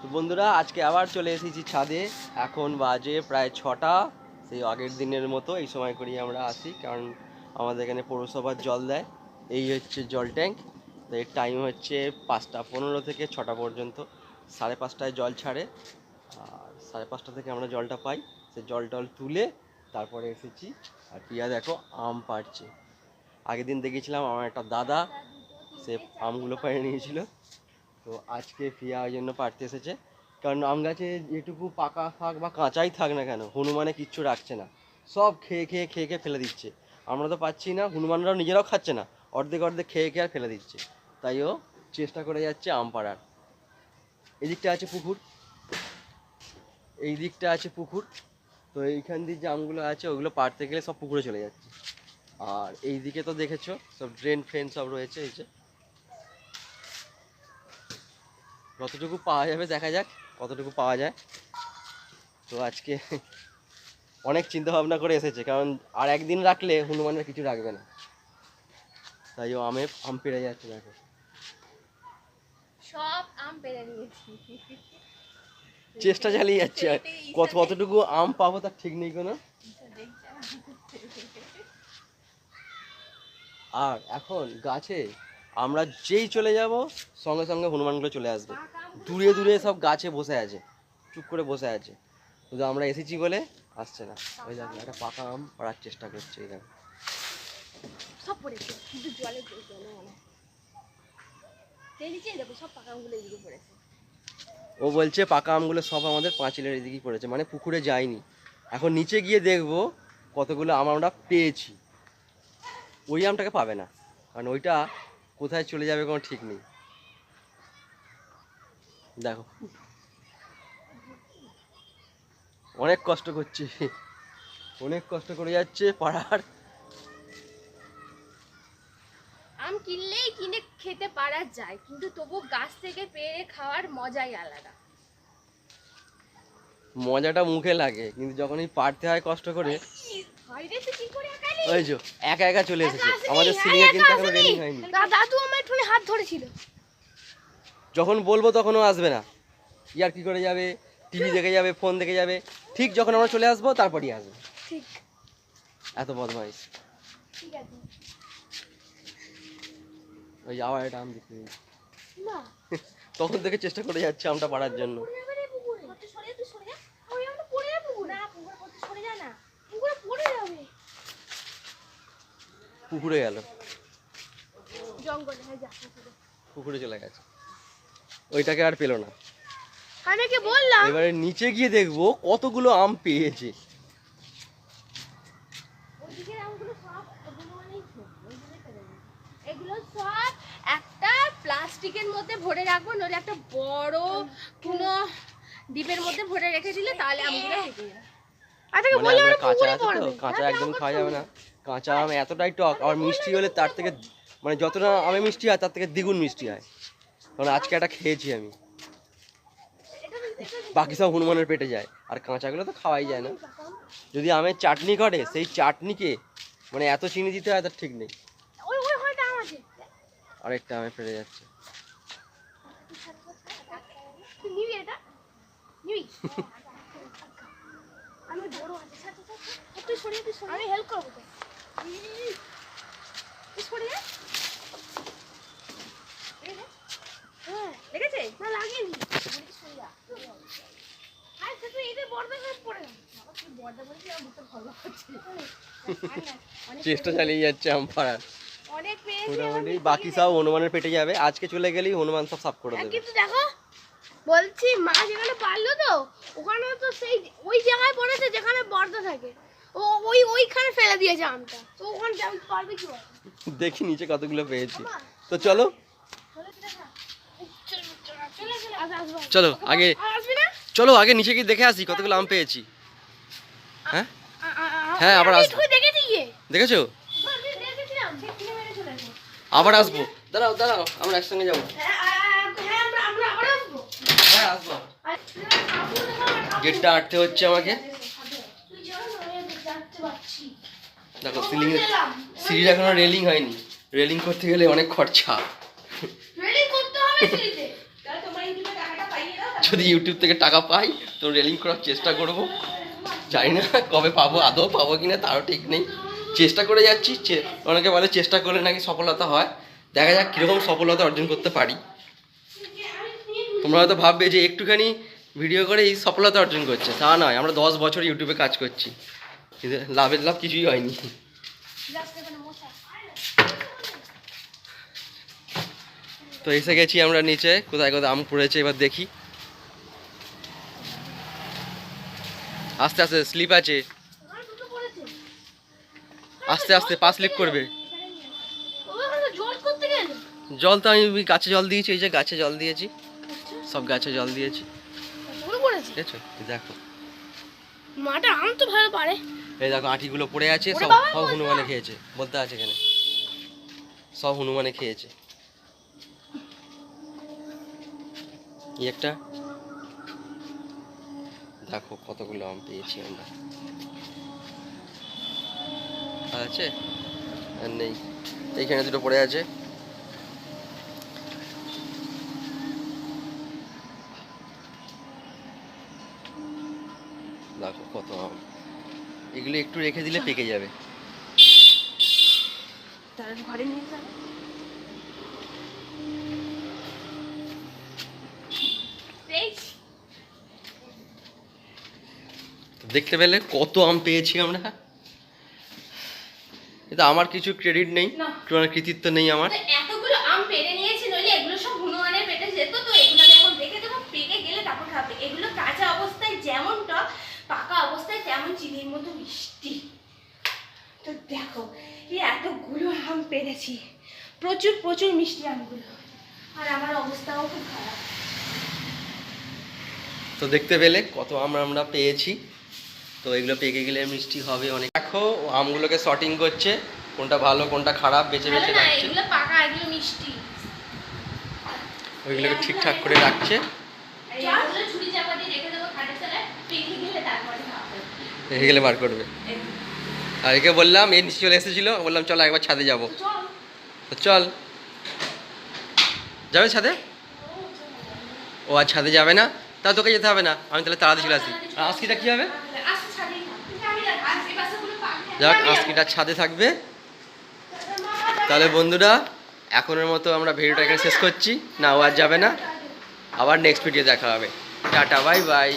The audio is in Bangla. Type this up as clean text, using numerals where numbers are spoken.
তো বন্ধুরা আজকে আবার চলে এসেছি ছাদে। এখন বাজে প্রায় 6টা। সেই আগের দিনের মতো এই সময় করেই আমরা আসি, কারণ আমাদের এখানে পৌরসভার জল দেয়। এই হচ্ছে জল ট্যাঙ্ক। তো এর টাইম হচ্ছে 5টা 15 থেকে 6টা পর্যন্ত। 5:30টায় জল ছাড়ে, আর 5:30 থেকে আমরা জলটা পাই। সে জল টল তুলে তারপরে এসেছি। আর প্রিয়া দেখো আম পাড়ছে। আগের দিন দেখেছিলাম আমার একটা দাদা, সে আমগুলো পেড়ে নিয়েছিল। তো আজকে প্রিয়া ওই জন্য পাড়তে এসেছে, কারণ আম গাছে যেটুকু পাকা থাক বা কাঁচাই থাক না কেন, হনুমানে কিচ্ছু রাখছে না, সব খেয়ে খেয়ে খেয়ে খেয়ে ফেলে দিচ্ছে। আমরা তো পাচ্ছি না, হনুমানরাও নিজেরাও খাচ্ছে না, অর্ধেক অর্ধেক খেয়ে খেয়ে আর ফেলে দিচ্ছে। তাই ও চেষ্টা করে যাচ্ছে আম পাড়ার। এদিকটা আছে পুকুর, এই দিকটা আছে পুকুর। তো এইখান দিয়ে যে আমগুলো আছে ওগুলো পাড়তে গেলে সব পুকুরে চলে যাচ্ছে। আর এই দিকে তো দেখেছো সব ড্রেন ফ্রেন সব রয়েছে। এই যে যতটুকু পাওয়া যাবে দেখা যাক কতটুকু পাওয়া যায়। তো আজকে অনেক চিন্তা ভাবনা করে এসেছে, কারণ আর একদিন রাখলে হনুমানের কিছু রাখবে না। তাই ও আম পেড়ে যাচ্ছে। দেখো সব আম পেড়ে নিয়েছি, চেষ্টা চালিয়ে যাচ্ছে, আর কতটুকু আম পাবো তার ঠিক নেই কোনো। আর এখন গাছে আমরা যেই চলে যাব সঙ্গে সঙ্গে হনুমানগুলো চলে আসবে। দূরে দূরে সব গাছে বসে আছে, চুপ করে বসে আছে, শুধু আমরা এসেছি বলে আসছে না। ওই দেখো একটা পাকা আম পাড়ার চেষ্টা করছে। এই দেখো সব পড়েছে, শুধু জলে জলে মনে দেখি দেখো সব পাকা আমগুলো এদিকে পড়েছে। ও বলছে পাকা আমগুলো সব আমাদের পাঁচিলের এদিকেই পড়েছে, মানে পুকুরে যায়নি। এখন নিচে গিয়ে দেখবো কতগুলো আম আমরা পেয়েছি। ওই আমটাকে পাবে না, কারণ ওইটা কোথায় চলে যাবে কোনো ঠিক নেই। দেখো অনেক কষ্ট করছে, অনেক কষ্ট করে যাচ্ছে পাড়ার। আম কিনলেই কিনে খেতে পারা যায়, কিন্তু তবু গাছ থেকে পেড়ে খাওয়ার মজাই আলাদা। মজাটা মুখে লাগে, কিন্তু যখনই পাড়তে হয় কষ্ট করে। ওই যে একা একা চলে এসেছে, আমাদের সিনিয়র কিন্তু এখনো রেলিং হয়নি। দাদু আমার একটু হাত ধরেছিল। যখন বলবো তখনও আসবে না, ইয়ার কি করে যাবে, টিভি দেখে যাবে, ফোন দেখে যাবে। ঠিক যখন আমরা চলে আসবো তারপরই আসবে। ঠিক, এত বদমাইশ। ঠিক আছে। ওই আবার এটা আম দিতে না তখন থেকে চেষ্টা করে যাচ্ছে আমটা পাড়ার জন্য। পুকুরে গেল, পুকুরে চলে গেছে, ওইটাকে আর পেলো না। আমি বললাম এবারে নিচে গিয়ে দেখবো কতগুলো আম পেয়েছে। এগুলো সব একটা প্লাস্টিকের মধ্যে ভরে রাখবো, নইলে একটা বড় কোনো ডিপের মধ্যে ভরে রেখে দিলে তাহলে আমগুলো থেকে যাবে। মানে কাঁচা আছে তো, কাঁচা একদম খাওয়া যাবে না। কাঁচা আম এতটাই টক, আর মিষ্টি হলে তার থেকে, মানে যতটা আমে মিষ্টি হয় তার থেকে দ্বিগুণ মিষ্টি হয়। কারণ আজকে একটা খেয়েছি আমি, বাকি সব হনুমানের পেটে যায়, আর কাঁচাগুলো তো খাওয়াই যায় না। যদি আমের চাটনি করে সেই চাটনিকে মানে এত চিনি দিতে হয় তার ঠিক নেই। আরেকটা আমে ফেলে যাচ্ছে। আমি হেল্প করবো তো। লেগেছে না? লাগেনি। চেষ্টা চালিয়ে যাচ্ছে আম পাড়ার। অনেক মোটামুটি বাকি সব হনুমানের পেটে যাবে, আজকে চলে গেলেই হনুমান সব সাফ করে দেবে। কিন্তু দেখো বলছি, মা যেখানে পারলো তো ওখানে তো সেই ওই জায়গায় পড়েছে যেখানে বর্দা থাকে, ও ওইখানে ফেলে দিয়েছে আমটা, তো ওখানে যাই পারবে কি? দেখি নিচে কতগুলো পেয়েছি। তো চলো চলো আগে, চলো আগে নিচে গিয়ে দেখে আসি কতগুলো আম পেয়েছি। হ্যাঁ হ্যাঁ আবার আসবো। দেখেছো? আবার আসবো, দাঁড়াও দাঁড়াও, আমরা একসঙ্গে যাবো। হ্যাঁ আসবো। গেটটা আটতে হচ্ছে আমাকে। দেখো সিলিং, সিঁড়ির এখনো রেলিং হয়নি, রেলিং করতে গেলে অনেক খরচা। যদি ইউটিউব থেকে টাকা পাই তো রেলিং করার চেষ্টা করব। জানি না কবে পাবো, আদৌ পাবো কিনা তারও ঠিক নেই। চেষ্টা করে যাচ্ছি। অনেকে বলে চেষ্টা করলে নাকি সফলতা হয়, দেখা যাক কীরকম সফলতা অর্জন করতে পারি। তোমরা হয়তো ভাববে যে একটুখানি ভিডিও করে এই সফলতা অর্জন করছে, তা নয়, আমরা 10 বছর ইউটিউবে কাজ করছি, কিন্তু লাভের লাভ কিছুই হয়নি। তো এসে গেছি আমরা নিচে, কোথায় কোথায় আম পড়েছে এবার দেখি। আস্তে আস্তে স্লিপ আছে, আস্তে আস্তে পা স্লিপ করবে। জল তো আমি গাছে জল দিয়েছি, এই যে গাছে জল দিয়েছি, সব গাছে জল দিয়েছি। দেখছো দেখো মাটা আম তো ভালো পারে। এই দেখো আঁটিগুলো পড়ে আছে, সব সব হনুমানে খেয়েছে, বলতে আছে এখানে সব হনুমানে খেয়েছে। এই একটা দেখো কতগুলো আম পেয়েছি আমরা। আছে আর নেই, এইখানে দুটো পড়ে আছে। দেখো কত আম, এগুলো একটু রেখে দিলে পেকে যাবে। ঘরে নিয়ে যাবে। দেখতে পেলে কত আম পেয়েছি আমরা। এটা আমার কিছু ক্রেডিট নেই, কোনো কৃতিত্ব নেই আমার। এতগুলো আম পেড়ে নিয়েছি, নইলে এগুলো সব হনুমানের পেটে যেত। তো এগুলোকে এখন রেখে দেবো, পেকে গেলে তারপর খাবে। এগুলো কাঁচা অবস্থায় যেমন টক, পাকা অবস্থায় তেমন চিনির মতো মিষ্টি। তো দেখো এই এতগুলো আম পেড়েছি, প্রচুর প্রচুর মিষ্টি আমগুলো, আর আমার অবস্থাও খুব খারাপ। তো দেখতে পেলে কত আম আমরা পেয়েছি। তো এগুলো পেকে গেলে মিষ্টি হবে অনেক। দেখো ও আমগুলোকে শর্টিং করছে, কোনটা ভালো কোনটা খারাপ বেছে বেছে রাখছে। এগুলো পাকা, এগুলো মিষ্টি। ওইগুলোকে ঠিকঠাক করে রাখছে। ছুরি চাপা দিয়ে রেখে দেবো খাটের তলায়, পেকে গেলে তারপরে খাবে। পেকে গেলে বার করবে। আর একে বললাম, এর নিচে চলে এসেছিল, বললাম চলো একবার ছাদে যাবো। তো চল, যাবে ছাদে? ও আর ছাদে যাবে না, তা তোকে যেতে হবে না, আমি তাহলে তাড়াতাড়ি চলে আসি। আর আজকিটা কী হবে? যাক, আজকিটা ছাদে থাকবে। তাহলে বন্ধুরা এখনের মতো আমরা ভিডিওটা এখানে শেষ করছি। না, ও আর যাবে না, আবার নেক্সট ভিডিও দেখা হবে। Tata, bye bye.